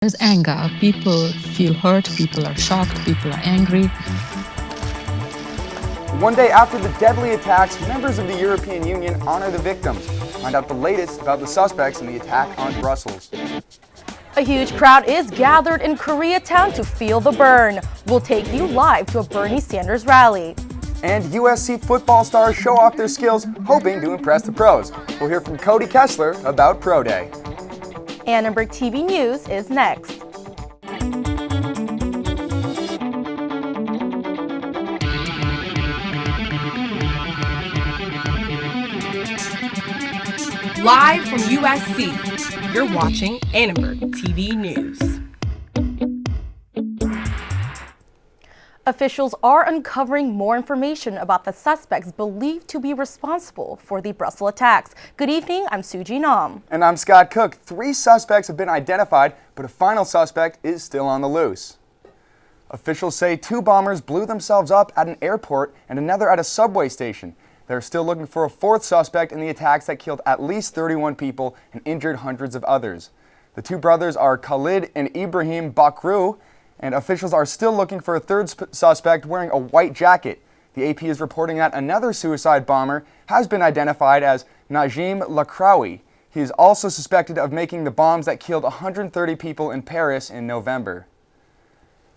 There's anger. People feel hurt, people are shocked, people are angry. One day after the deadly attacks, members of the European Union honor the victims. Find out the latest about the suspects in the attack on Brussels. A huge crowd is gathered in Koreatown to feel the burn. We'll take you live to a Bernie Sanders rally. And USC football stars show off their skills, hoping to impress the pros. We'll hear from Cody Kessler about Pro Day. Annenberg TV News is next. Live from USC, you're watching Annenberg TV News. Officials are uncovering more information about the suspects believed to be responsible for the Brussels attacks. Good evening, I'm Suji Nam. And I'm Scott Cook. 3 suspects have been identified, but a final suspect is still on the loose. Officials say 2 bombers blew themselves up at an airport and another at a subway station. They're still looking for a 4th suspect in the attacks that killed at least 31 people and injured hundreds of others. The 2 brothers are Khalid and Ibrahim Bakru, and officials are still looking for a 3rd suspect wearing a white jacket. The AP is reporting that another suicide bomber has been identified as Najim Lakraoui. He is also suspected of making the bombs that killed 130 people in Paris in November.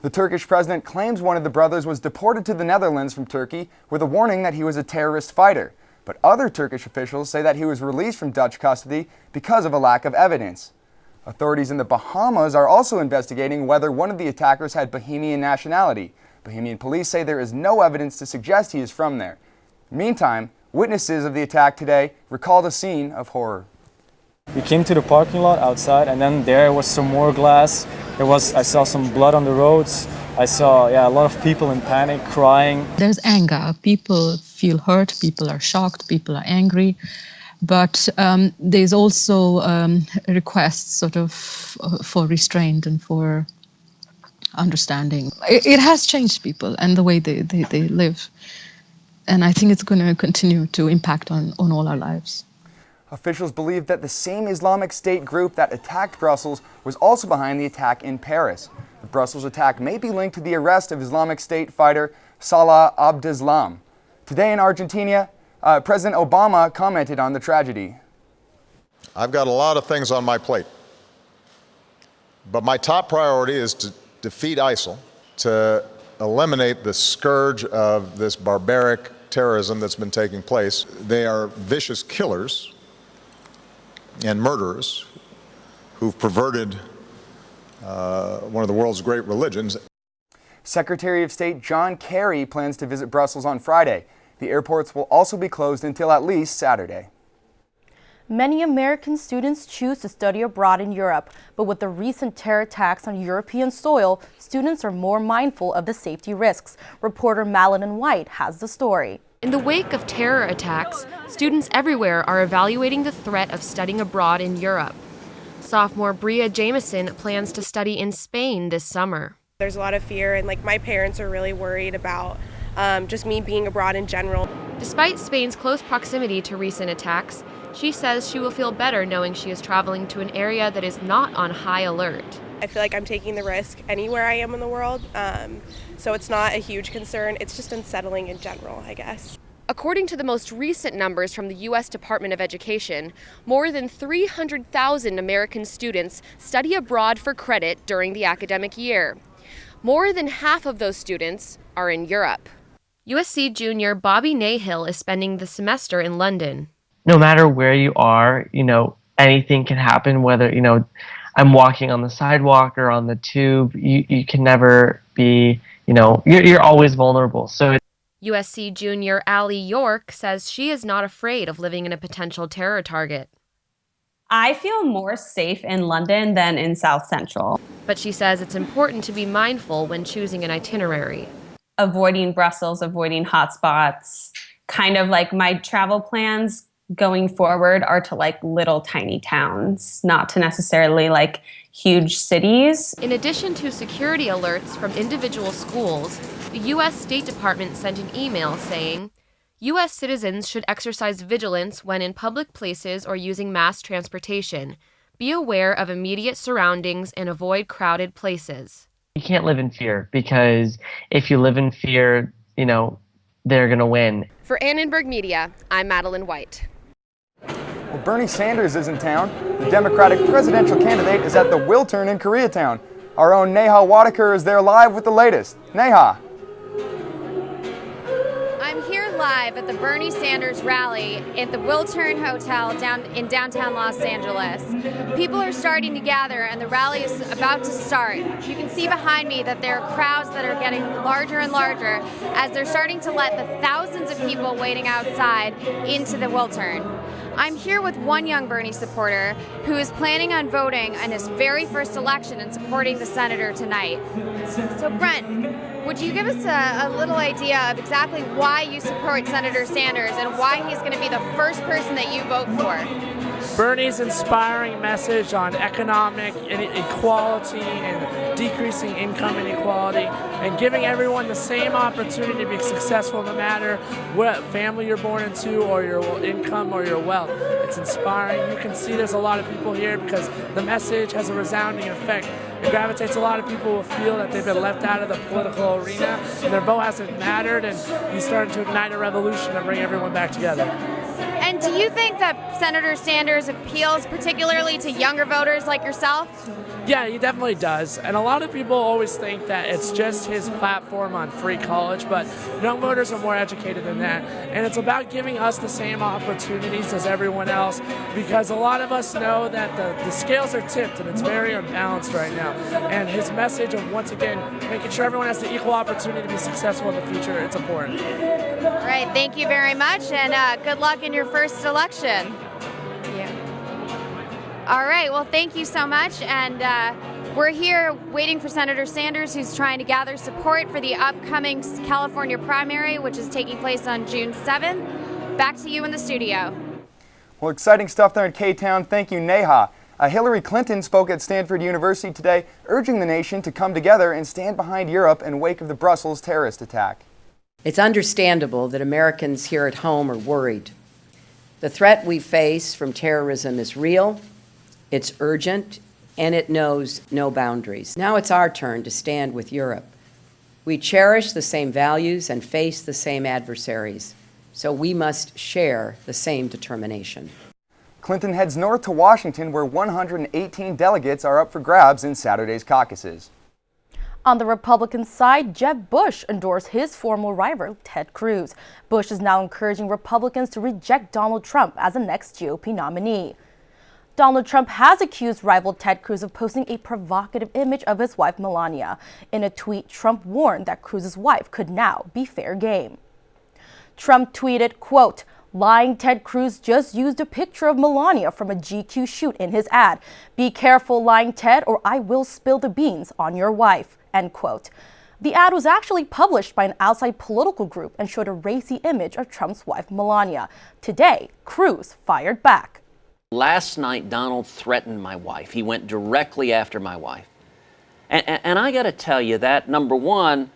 The Turkish president claims one of the brothers was deported to the Netherlands from Turkey with a warning that he was a terrorist fighter. But other Turkish officials say that he was released from Dutch custody because of a lack of evidence. Authorities in the Bahamas are also investigating whether one of the attackers had Bahamian nationality. Bahamian police say there is no evidence to suggest he is from there. Meantime, witnesses of the attack today recalled a scene of horror. We came to the parking lot outside, and then there was some more glass. I saw some blood on the roads. I saw a lot of people in panic, crying. There's anger. People feel hurt, people are shocked, people are angry. But there's also requests for restraint and for understanding. It has changed people and the way they live. And I think it's going to continue to impact on all our lives. Officials believe that the same Islamic State group that attacked Brussels was also behind the attack in Paris. The Brussels attack may be linked to the arrest of Islamic State fighter Salah Abdeslam. Today in Argentina, President Obama commented on the tragedy. I've got a lot of things on my plate, but my top priority is to defeat ISIL, to eliminate the scourge of this barbaric terrorism that's been taking place. They are vicious killers and murderers who've perverted one of the world's great religions. Secretary of State John Kerry plans to visit Brussels on Friday. The airports will also be closed until at least Saturday. Many American students choose to study abroad in Europe, but with the recent terror attacks on European soil, students are more mindful of the safety risks. Reporter Madeline White has the story. In the wake of terror attacks, students everywhere are evaluating the threat of studying abroad in Europe. Sophomore Bria Jameson plans to study in Spain this summer. There's a lot of fear, and my parents are really worried about just me being abroad in general. Despite Spain's close proximity to recent attacks, she says she will feel better knowing she is traveling to an area that is not on high alert. I feel like I'm taking the risk anywhere I am in the world, so it's not a huge concern. It's just unsettling in general, I guess. According to the most recent numbers from the U.S. Department of Education, more than 300,000 American students study abroad for credit during the academic year. More than half of those students are in Europe. USC junior Bobby Nahill is spending the semester in London. No matter where you are, anything can happen, whether, I'm walking on the sidewalk or on the tube. You can never be, you're always vulnerable. So USC junior Allie York says she is not afraid of living in a potential terror target. I feel more safe in London than in South Central. But she says it's important to be mindful when choosing an itinerary. Avoiding Brussels, avoiding hotspots, kind of like my travel plans going forward are to little tiny towns, not to necessarily huge cities. In addition to security alerts from individual schools, the U.S. State Department sent an email saying, U.S. citizens should exercise vigilance when in public places or using mass transportation, Be aware of immediate surroundings and avoid crowded places. You can't live in fear, because if you live in fear, they're going to win. For Annenberg Media, I'm Madeline White. Well, Bernie Sanders is in town. The Democratic presidential candidate is at the Wiltern in Koreatown. Our own Neha Wadekar is there live with the latest. Neha. I'm here live at the Bernie Sanders rally at the Wiltern Hotel in downtown Los Angeles. People are starting to gather and the rally is about to start. You can see behind me that there are crowds that are getting larger and larger as they're starting to let the thousands of people waiting outside into the Wiltern. I'm here with one young Bernie supporter who is planning on voting in his very first election and supporting the senator tonight. So Brent, would you give us a little idea of exactly why you support Senator Sanders and why he's going to be the first person that you vote for? Bernie's inspiring message on economic equality and decreasing income inequality and giving everyone the same opportunity to be successful no matter what family you're born into or your income or your wealth. It's inspiring. You can see there's a lot of people here because the message has a resounding effect. It gravitates a lot of people who feel that they've been left out of the political arena and their vote hasn't mattered, and he's starting to ignite a revolution and bring everyone back together. And do you think that Senator Sanders appeals particularly to younger voters like yourself? Yeah, he definitely does. And a lot of people always think that it's just his platform on free college, but young voters are more educated than that. And it's about giving us the same opportunities as everyone else, because a lot of us know that the scales are tipped and it's very unbalanced right now. And his message of, once again, making sure everyone has the equal opportunity to be successful in the future, it's important. All right, thank you very much, and good luck in your first election. All right, well, thank you so much, and we're here waiting for Senator Sanders, who's trying to gather support for the upcoming California primary, which is taking place on June 7th. Back to you in the studio. Well, exciting stuff there in K-Town. Thank you, Neha. Hillary Clinton spoke at Stanford University today, urging the nation to come together and stand behind Europe in wake of the Brussels terrorist attack. It's understandable that Americans here at home are worried. The threat we face from terrorism is real, it's urgent, and it knows no boundaries. Now it's our turn to stand with Europe. We cherish the same values and face the same adversaries, so we must share the same determination. Clinton heads north to Washington, where 118 delegates are up for grabs in Saturday's caucuses. On the Republican side, Jeb Bush endorsed his former rival, Ted Cruz. Bush is now encouraging Republicans to reject Donald Trump as the next GOP nominee. Donald Trump has accused rival Ted Cruz of posting a provocative image of his wife, Melania. In a tweet, Trump warned that Cruz's wife could now be fair game. Trump tweeted, quote, "Lying Ted Cruz just used a picture of Melania from a GQ shoot in his ad. Be careful, lying Ted, or I will spill the beans on your wife." End quote. The ad was actually published by an outside political group and showed a racy image of Trump's wife, Melania. Today, Cruz fired back. Last night, Donald threatened my wife. He went directly after my wife. And I got to tell you that, number one,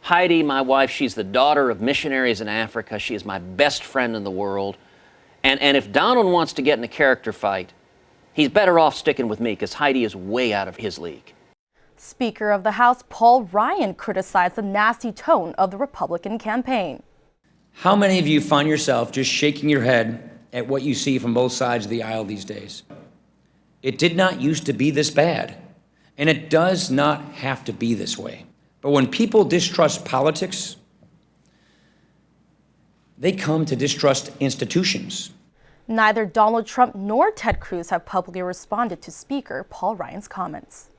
Heidi, my wife, she's the daughter of missionaries in Africa. She is my best friend in the world. And if Donald wants to get in a character fight, he's better off sticking with me because Heidi is way out of his league. Speaker of the House Paul Ryan criticized the nasty tone of the Republican campaign. How many of you find yourself just shaking your head at what you see from both sides of the aisle these days? It did not used to be this bad, and it does not have to be this way. But when people distrust politics, they come to distrust institutions. Neither Donald Trump nor Ted Cruz have publicly responded to Speaker Paul Ryan's comments.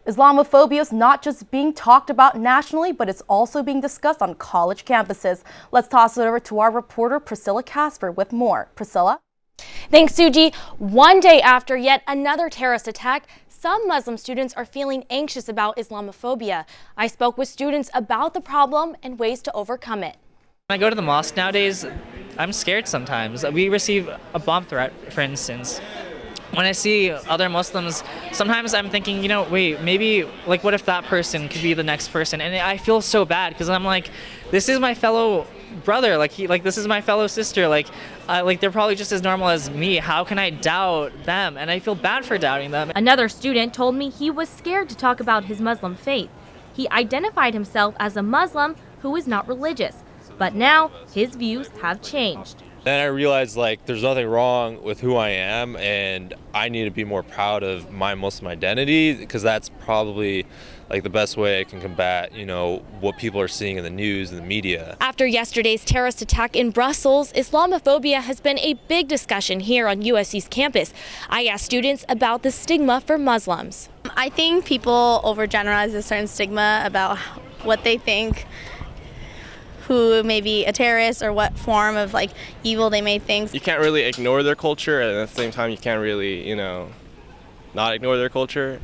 Islamophobia is not just being talked about nationally, but it's also being discussed on college campuses. Let's toss it over to our reporter Priscilla Casper with more. Priscilla? Thanks, Suji. One day after yet another terrorist attack, some Muslim students are feeling anxious about Islamophobia. I spoke with students about the problem and ways to overcome it. When I go to the mosque nowadays, I'm scared sometimes. We receive a bomb threat, for instance. When I see other Muslims, sometimes I'm thinking, wait, maybe, what if that person could be the next person? And I feel so bad because I'm like, this is my fellow brother, like this is my fellow sister, like they're probably just as normal as me. How can I doubt them? And I feel bad for doubting them. Another student told me he was scared to talk about his Muslim faith. He identified himself as a Muslim who is not religious, but now his views have changed. Then I realized there's nothing wrong with who I am, and I need to be more proud of my Muslim identity, because that's probably the best way I can combat, what people are seeing in the news and the media. After yesterday's terrorist attack in Brussels, Islamophobia has been a big discussion here on USC's campus. I asked students about the stigma for Muslims. I think people overgeneralize a certain stigma about what they think, who may be a terrorist or what form of evil they may think. You can't really ignore their culture, and at the same time you can't really, not ignore their culture.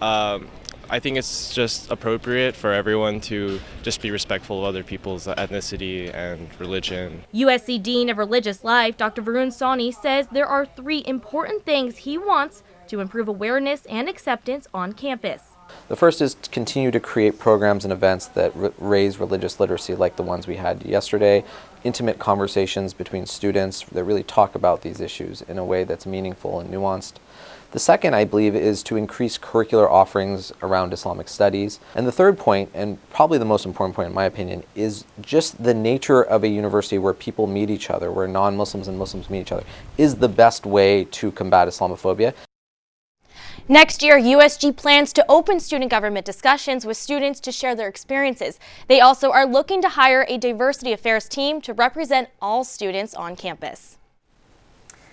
I think it's just appropriate for everyone to just be respectful of other people's ethnicity and religion. USC Dean of Religious Life, Dr. Varun Sawhney, says there are 3 important things he wants to improve awareness and acceptance on campus. The first is to continue to create programs and events that raise religious literacy, like the ones we had yesterday, intimate conversations between students that really talk about these issues in a way that's meaningful and nuanced. The second, I believe, is to increase curricular offerings around Islamic studies. And the third point, and probably the most important point in my opinion, is just the nature of a university where people meet each other, where non-Muslims and Muslims meet each other, is the best way to combat Islamophobia. Next year, USG plans to open student government discussions with students to share their experiences. They also are looking to hire a diversity affairs team to represent all students on campus.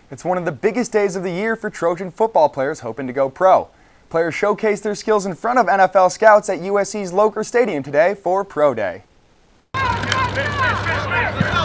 It's one of the biggest days of the year for Trojan football players hoping to go pro. Players showcased their skills in front of NFL scouts at USC's Locher Stadium today for Pro Day.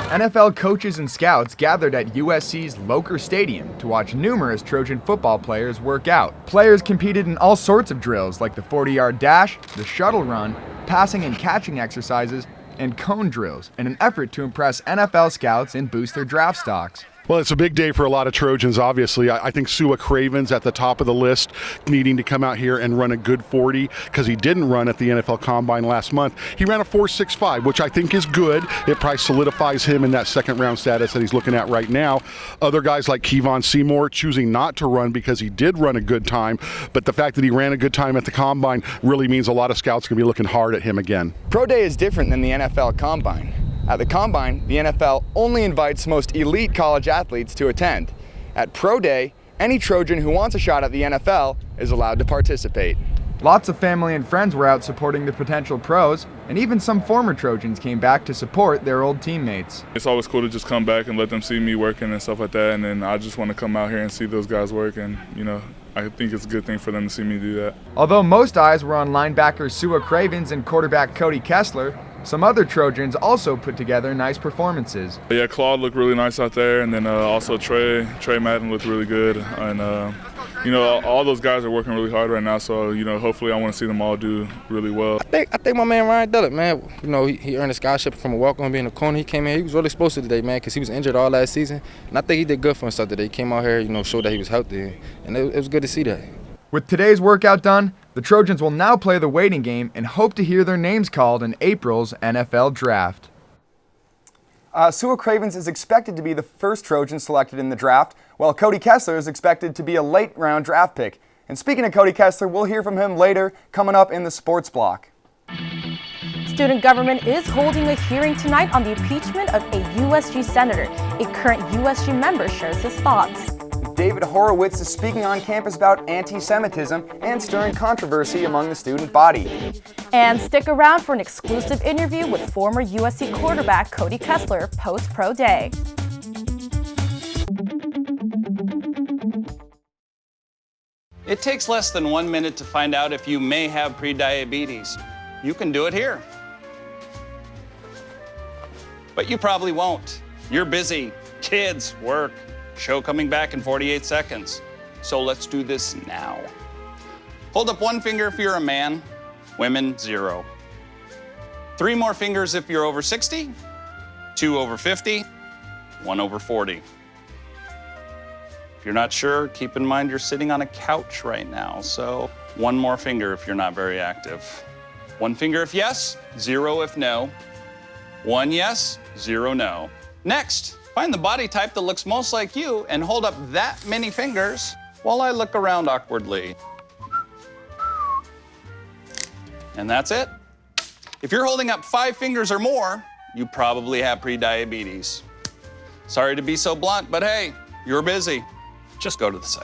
NFL coaches and scouts gathered at USC's Locher Stadium to watch numerous Trojan football players work out. Players competed in all sorts of drills like the 40-yard dash, the shuttle run, passing and catching exercises, and cone drills in an effort to impress NFL scouts and boost their draft stocks. Well, it's a big day for a lot of Trojans, obviously. I think Sua Craven's at the top of the list, needing to come out here and run a good 40, because he didn't run at the NFL Combine last month. He ran a 4.65, which I think is good. It probably solidifies him in that second-round status that he's looking at right now. Other guys like Kevon Seymour choosing not to run because he did run a good time, but the fact that he ran a good time at the Combine really means a lot of scouts are going to be looking hard at him again. Pro Day is different than the NFL Combine. At the Combine, the NFL only invites most elite college athletes to attend. At Pro Day, any Trojan who wants a shot at the NFL is allowed to participate. Lots of family and friends were out supporting the potential pros, and even some former Trojans came back to support their old teammates. It's always cool to just come back and let them see me working and stuff like that, and then I just want to come out here and see those guys work, and I think it's a good thing for them to see me do that. Although most eyes were on linebacker Sua Cravens and quarterback Cody Kessler, some other Trojans also put together nice performances. Yeah, Claude looked really nice out there, and then also Trey Madden looked really good, and all those guys are working really hard right now. So hopefully I want to see them all do really well. I think my man Ryan Dillard, man, he earned a scholarship from a walk-on being a corner. He came in, he was really explosive today, man, because he was injured all last season, and I think he did good for himself today. He came out here, showed that he was healthy, and it was good to see that. With today's workout done, the Trojans will now play the waiting game and hope to hear their names called in April's NFL Draft. Sua Cravens is expected to be the first Trojan selected in the draft, while Cody Kessler is expected to be a late-round draft pick. And speaking of Cody Kessler, we'll hear from him later, coming up in the sports block. Student government is holding a hearing tonight on the impeachment of a USG senator. A current USG member shares his thoughts. David Horowitz is speaking on campus about anti-Semitism and stirring controversy among the student body. And stick around for an exclusive interview with former USC quarterback Cody Kessler post-Pro Day. It takes less than 1 minute to find out if you may have prediabetes. You can do it here. But you probably won't. You're busy. Kids, work. Show coming back in 48 seconds. So let's do this now. Hold up one finger if you're a man, women 0. 3 more fingers if you're over 60, 2 over 50, 1 over 40. If you're not sure, keep in mind you're sitting on a couch right now, so 1 more finger if you're not very active. 1 finger if yes, 0 if no. 1 yes, 0 no. Next, find the body type that looks most like you and hold up that many fingers while I look around awkwardly. And that's it. If you're holding up 5 fingers or more, you probably have prediabetes. Sorry to be so blunt, but hey, you're busy. Just go to the site.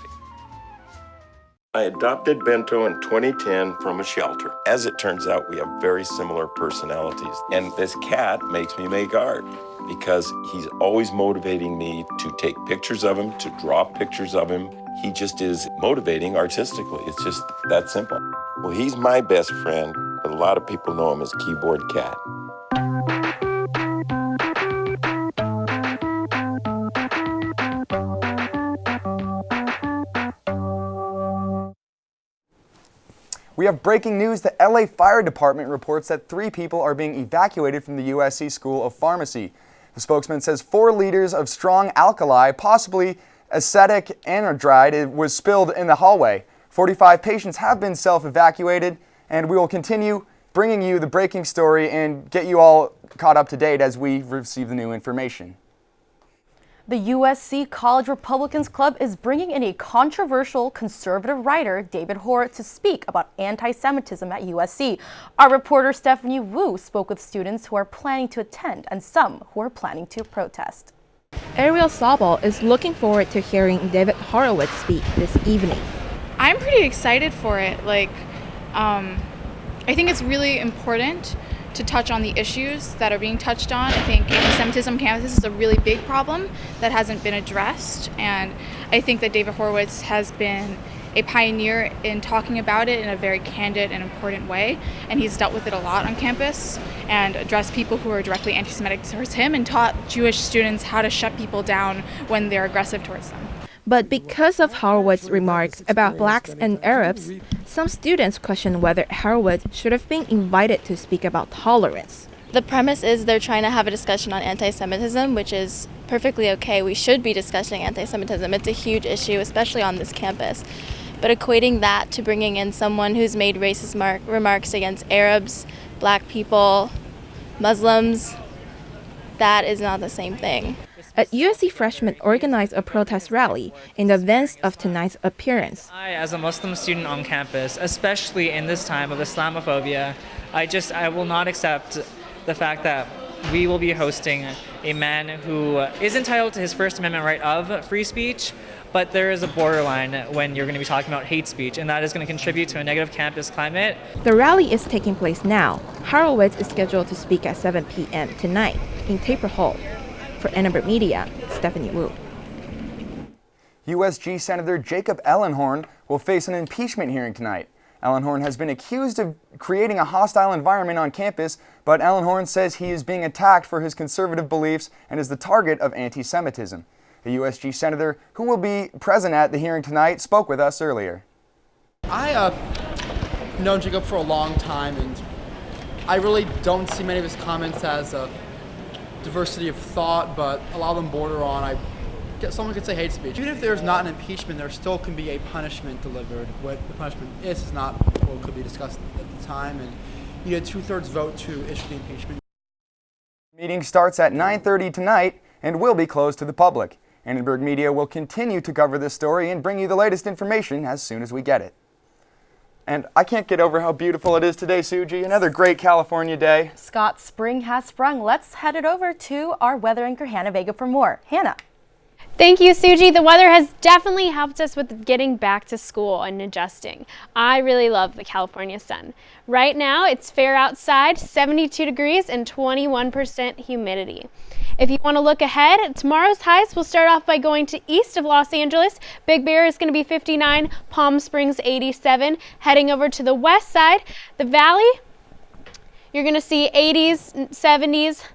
I adopted Bento in 2010 from a shelter. As it turns out, we have very similar personalities. And this cat makes me make art because he's always motivating me to take pictures of him, to draw pictures of him. He just is motivating artistically. It's just that simple. Well, he's my best friend, but a lot of people know him as Keyboard Cat. We have breaking news. The LA Fire Department reports that 3 people are being evacuated from the USC School of Pharmacy. The spokesman says 4 liters of strong alkali, possibly acetic anhydride, was spilled in the hallway. 45 patients have been self-evacuated, and we will continue bringing you the breaking story and get you all caught up to date as we receive the new information. The USC College Republicans Club is bringing in a controversial conservative writer, David Horowitz, to speak about anti-Semitism at USC. Our reporter Stephanie Wu spoke with students who are planning to attend and some who are planning to protest. Ariel Sabal is looking forward to hearing David Horowitz speak this evening. I'm pretty excited for it. I think it's really important to touch on the issues that are being touched on. I think anti-Semitism on campus is a really big problem that hasn't been addressed, and I think that David Horowitz has been a pioneer in talking about it in a very candid and important way, and he's dealt with it a lot on campus and addressed people who are directly anti-Semitic towards him and taught Jewish students how to shut people down when they're aggressive towards them. But because of Horowitz's remarks about blacks and Arabs, some students question whether Horowitz should have been invited to speak about tolerance. The premise is they're trying to have a discussion on anti-Semitism, which is perfectly okay. We should be discussing anti-Semitism. It's a huge issue, especially on this campus. But equating that to bringing in someone who's made racist remarks against Arabs, black people, Muslims, that is not the same thing. At USC, freshmen organized a protest rally in advance of tonight's appearance. I, as a Muslim student on campus, especially in this time of Islamophobia, I will not accept the fact that we will be hosting a man who is entitled to his First Amendment right of free speech, but there is a borderline when you're going to be talking about hate speech, and that is going to contribute to a negative campus climate. The rally is taking place now. Horowitz is scheduled to speak at 7 p.m. tonight in Taper Hall. For Annenberg Media, Stephanie Wu. USG Senator Jacob Ellenhorn will face an impeachment hearing tonight. Ellenhorn has been accused of creating a hostile environment on campus, but Ellenhorn says he is being attacked for his conservative beliefs and is the target of anti-Semitism. The USG senator, who will be present at the hearing tonight, spoke with us earlier. I've known Jacob for a long time, and I really don't see many of his comments as a diversity of thought, but a lot of them border on, someone could say hate speech. Even if there's not an impeachment, there still can be a punishment delivered. What the punishment is not what could be discussed at the time, and you need a 2/3 vote to issue the impeachment. The meeting starts at 9:30 tonight and will be closed to the public. Annenberg Media will continue to cover this story and bring you the latest information as soon as we get it. And I can't get over how beautiful it is today, Suji. Another great California day. Scott, spring has sprung. Let's head it over to our weather anchor, Hannah Vega, for more. Hannah. Thank you, Suji. The weather has definitely helped us with getting back to school and adjusting. I really love the California sun. Right now, it's fair outside, 72 degrees and 21% humidity. If you want to look ahead, tomorrow's highs will start off by going to east of Los Angeles. Big Bear is going to be 59, Palm Springs 87. Heading over to the west side, the valley, you're going to see 80s, 70s,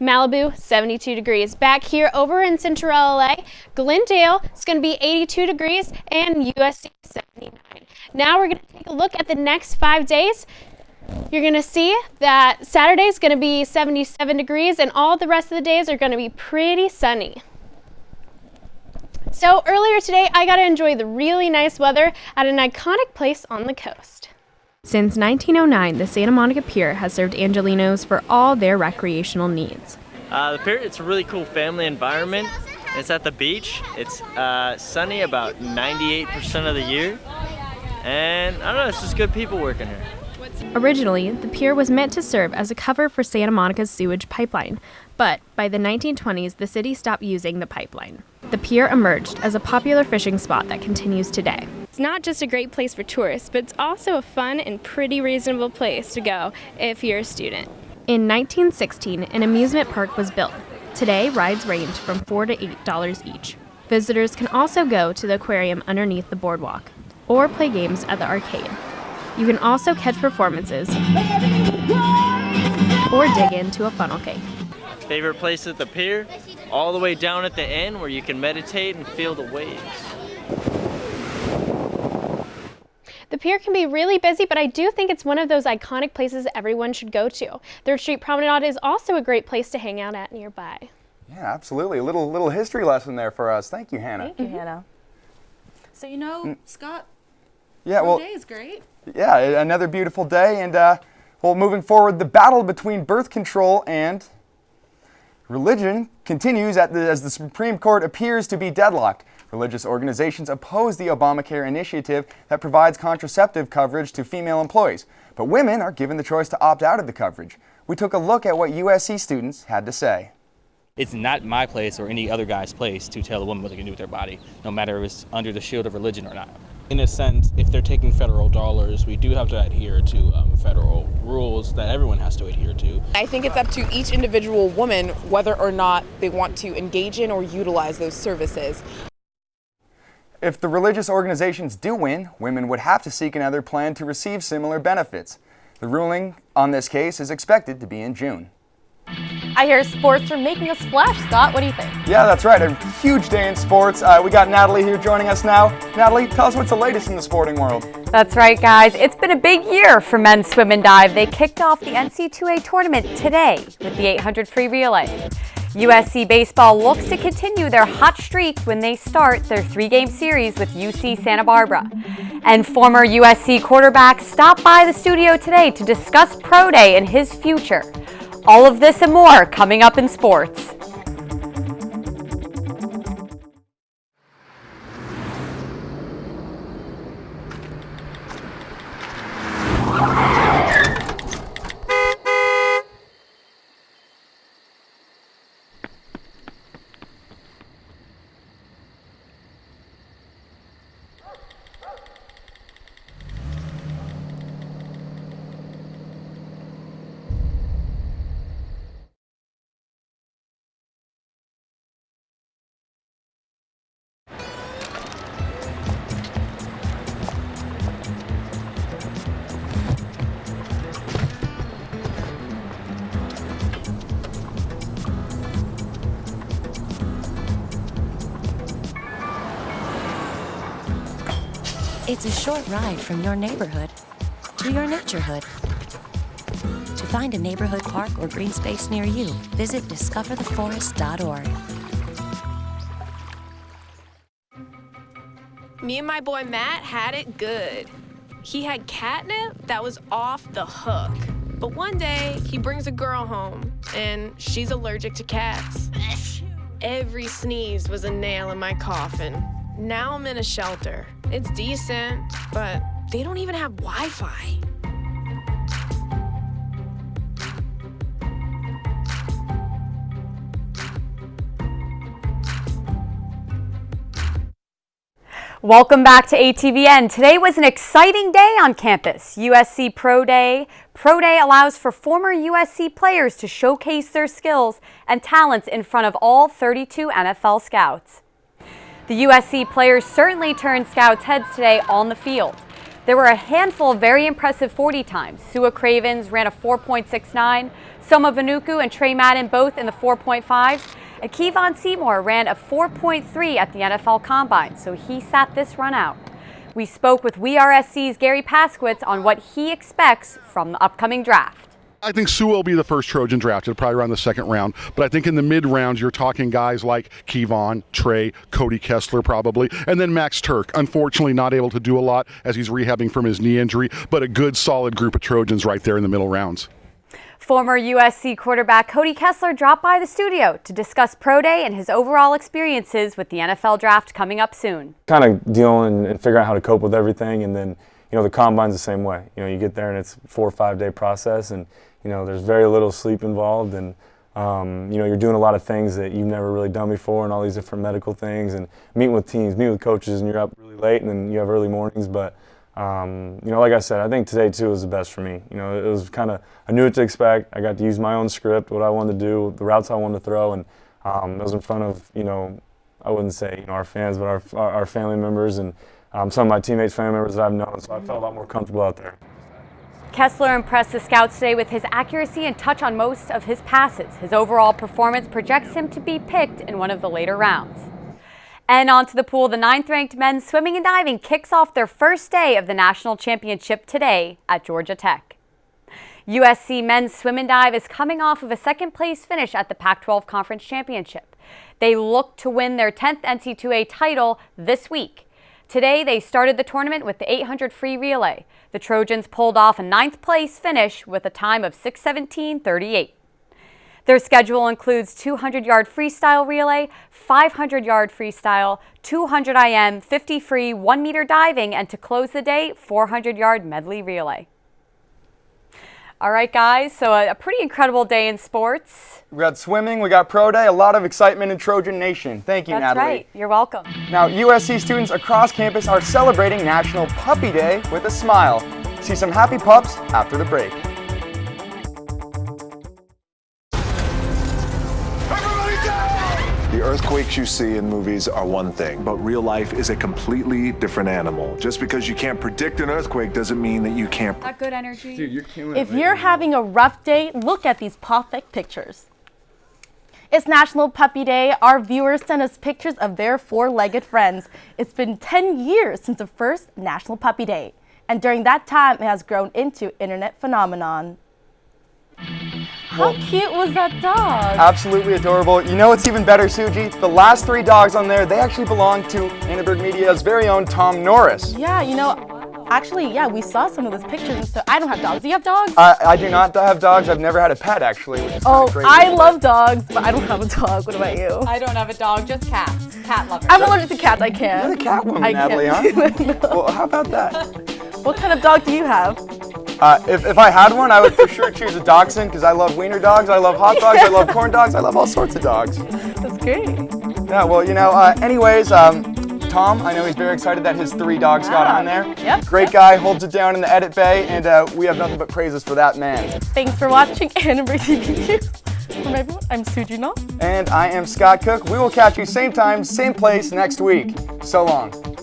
Malibu 72 degrees. Back here over in central LA, Glendale is going to be 82 degrees and USC 79. Now we're going to take a look at the next 5 days. You're going to see that Saturday is going to be 77 degrees and all the rest of the days are going to be pretty sunny. So earlier today, I got to enjoy the really nice weather at an iconic place on the coast. Since 1909, the Santa Monica Pier has served Angelenos for all their recreational needs. The pier, it's a really cool family environment. It's at the beach. It's sunny about 98% of the year. And I don't know, it's just good people working here. Originally, the pier was meant to serve as a cover for Santa Monica's sewage pipeline, but by the 1920s, the city stopped using the pipeline. The pier emerged as a popular fishing spot that continues today. It's not just a great place for tourists, but it's also a fun and pretty reasonable place to go if you're a student. In 1916, an amusement park was built. Today, rides range from $4 to $8 each. Visitors can also go to the aquarium underneath the boardwalk, or play games at the arcade. You can also catch performances or dig into a funnel cake. Favorite place at the pier? All the way down at the end where you can meditate and feel the waves. The pier can be really busy, but I do think it's one of those iconic places everyone should go to. Third Street Promenade is also a great place to hang out at nearby. Yeah, absolutely. A little history lesson there for us. Thank you, Hannah. Thank you, Hannah. So, you know, Scott, yeah, well, today is great. Yeah, another beautiful day. And, well, moving forward, the battle between birth control and religion continues as the Supreme Court appears to be deadlocked. Religious organizations oppose the Obamacare initiative that provides contraceptive coverage to female employees, but women are given the choice to opt out of the coverage. We took a look at what USC students had to say. It's not my place or any other guy's place to tell a woman what they can do with their body, no matter if it's under the shield of religion or not. In a sense, if they're taking federal dollars, we do have to adhere to federal rules that everyone has to adhere to. I think it's up to each individual woman whether or not they want to engage in or utilize those services. If the religious organizations do win, women would have to seek another plan to receive similar benefits. The ruling on this case is expected to be in June. I hear sports are making a splash, Scott. What do you think? Yeah, that's right. A huge day in sports. We got Natalie here joining us now. Natalie, tell us what's the latest in the sporting world. That's right, guys. It's been a big year for men's swim and dive. They kicked off the NC2A tournament today with the 800 free relay. USC baseball looks to continue their hot streak when they start their 3-game series with UC Santa Barbara. And former USC quarterback stopped by the studio today to discuss Pro Day and his future. All of this and more coming up in sports. It's a short ride from your neighborhood to your naturehood. To find a neighborhood park or green space near you, visit discovertheforest.org. Me and my boy Matt had it good. He had catnip that was off the hook. But one day, he brings a girl home, and she's allergic to cats. Every sneeze was a nail in my coffin. Now I'm in a shelter. It's decent, but they don't even have Wi-Fi. Welcome back to ATVN. Today was an exciting day on campus. USC Pro Day. Pro Day allows for former USC players to showcase their skills and talents in front of all 32 NFL scouts. The USC players certainly turned scouts' heads today on the field. There were a handful of very impressive 40 times. Sua Cravens ran a 4.69, Soma Vanuku and Trey Madden both in the 4.5s, and Kevon Seymour ran a 4.3 at the NFL Combine, so he sat this run out. We spoke with WeRSC's Gary Paskowitz on what he expects from the upcoming draft. I think Sue will be the first Trojan drafted, probably around the second round. But I think in the mid-rounds, you're talking guys like Kevon, Trey, Cody Kessler probably, and then Max Turk. Unfortunately, not able to do a lot as he's rehabbing from his knee injury, but a good, solid group of Trojans right there in the middle rounds. Former USC quarterback Cody Kessler dropped by the studio to discuss Pro Day and his overall experiences with the NFL draft coming up soon. Kind of dealing and figuring out how to cope with everything, and then the combine's the same way. You get there and it's a 4 or 5 day process, and there's very little sleep involved, and you're doing a lot of things that you've never really done before, and all these different medical things, and meeting with teams, meeting with coaches, and you're up really late, and then you have early mornings. But like I said, I think today too was the best for me. It was kind of, I knew what to expect. I got to use my own script, what I wanted to do, the routes I wanted to throw, and it was in front of I wouldn't say our fans, but our family members and some of my teammates, family members that I've known. So I felt a lot more comfortable out there. Kessler impressed the scouts today with his accuracy and touch on most of his passes. His overall performance projects him to be picked in one of the later rounds. And onto the pool, the 9th-ranked men's swimming and diving kicks off their first day of the national championship today at Georgia Tech. USC men's swim and dive is coming off of a second-place finish at the Pac-12 Conference Championship. They look to win their 10th NC2A title this week. Today, they started the tournament with the 800 free relay. The Trojans pulled off a 9th-place finish with a time of 6:17:38. Their schedule includes 200-yard freestyle relay, 500-yard freestyle, 200 IM, 50 free, 1-meter diving, and to close the day, 400-yard medley relay. All right, guys, so a pretty incredible day in sports. We got swimming, we got Pro Day, a lot of excitement in Trojan Nation. Thank you, That's Natalie. right. You're welcome. Now, USC students across campus are celebrating National Puppy Day with a smile. See some happy pups after the break. The earthquakes you see in movies are one thing, but real life is a completely different animal. Just because you can't predict an earthquake doesn't mean that you can't. That good energy. Dude, you're killing it. If you're having a rough day, look at these perfect pictures. It's National Puppy Day. Our viewers sent us pictures of their 4-legged friends. It's been 10 years since the first National Puppy Day, and during that time, it has grown into internet phenomenon. How cute was that dog? Absolutely adorable. You know what's even better, Suji? The last 3 dogs on there, they actually belong to Annenberg Media's very own Tom Norris. Yeah, actually, we saw some of those pictures and stuff. I don't have dogs. Do you have dogs? I do not have dogs. I've never had a pet, actually, which is Oh, great. I love dogs, but I don't have a dog. What about you? I don't have a dog, just cats. Cat lover. I'm allergic to cats. I can't. You're the cat woman, Natalie, huh? Well, how about that? What kind of dog do you have? If I had one, I would for sure choose a dachshund because I love wiener dogs, I love hot dogs, I love corn dogs, I love all sorts of dogs. That's great. Yeah, well, anyways, Tom, I know he's very excited that his 3 dogs got on there. Yep. Great guy, holds it down in the edit bay, and we have nothing but praises for that man. Thanks for watching Annenberg TV. From everyone, I'm Suji Knopf. And I am Scott Cook. We will catch you same time, same place next week. So long.